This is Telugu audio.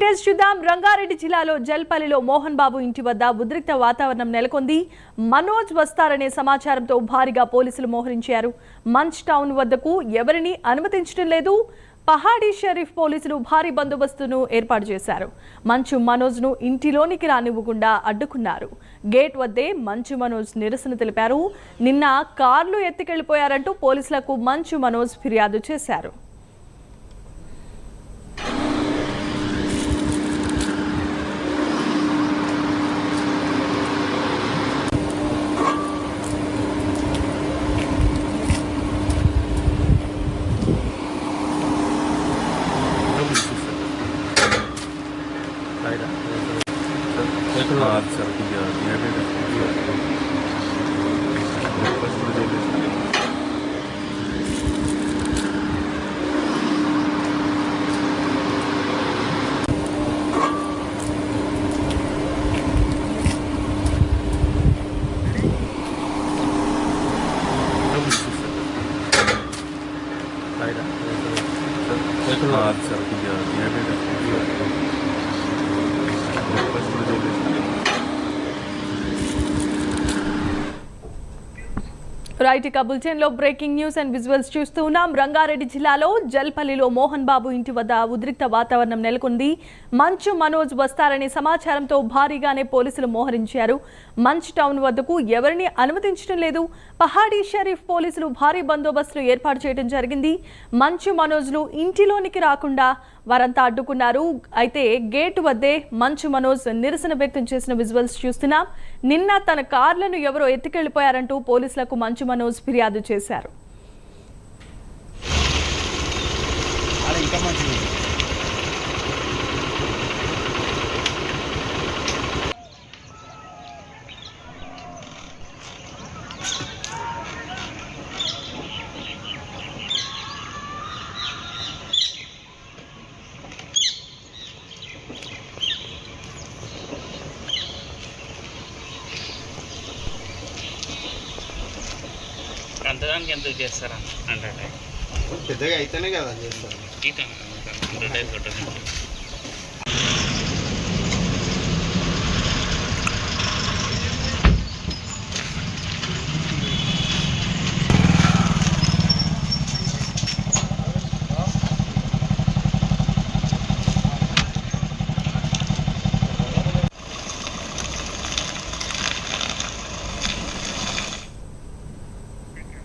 చూద్దాం. రంగారెడ్డి జిల్లాలో జల్పల్లిలో మోహన్ బాబు ఇంటి వద్ద ఉద్రిక్త వాతావరణం నెలకొంది. మనోజ్ వస్తారనే సమాచారంతో భారీగా పోలీసులు మోహరించారు. మంచ్ టౌన్ వద్దకు ఎవరిని అనుమతించడం లేదు. పహాడీ షరీఫ్ పోలీసులు భారీ బందోబస్తును ఏర్పాటు చేశారు. మంచు మనోజ్ను ఇంటిలోనికి రానివ్వకుండా అడ్డుకున్నారు. గేట్ వద్దే మంచు మనోజ్ నిరసన తెలిపారు. నిన్న కార్లు ఎత్తుకెళ్లిపోయారంటూ పోలీసులకు మంచు మనోజ్ ఫిర్యాదు చేశారు. రైట్, ఇక బులెటిన్ లో బ్రేకింగ్ న్యూస్ అండ్ విజువల్స్ చూస్తూ ఉన్నాం. రంగారెడ్డి జిల్లాలో జల్పల్లిలో మోహన్ బాబు ఇంటి వద్ద ఉద్రిక్త వాతావరణం నెలకొంది. మంచు మనోజ్ వస్తారనే సమాచారంతో భారీగానే పోలీసులు మోహరించారు. మంచ్ టౌన్ వద్దకు ఎవరిని అనుమతించడం లేదు. పహాడీ షరీఫ్ పోలీసులు భారీ బందోబస్తును ఏర్పాటు చేయడం జరిగింది. మంచు మనోజ్ను ఇంటిలోనికి రాకుండా వారంతా అడ్డుకున్నారు. అయితే గేటు వద్దే మంచు మనోజ్ నిరసన వ్యక్తం చేసిన విజువల్స్ చూస్తున్నాం. నిన్న తన కార్లను ఎవరో ఎత్తుకెళ్లిపోయారంటూ పోలీసులకు మంచు మనోజ్ ఫిర్యాదు చేశారు. అంతదానికి ఎంత చేస్తారా? 100 పెద్దగా అయితేనే కదా చేస్తారు.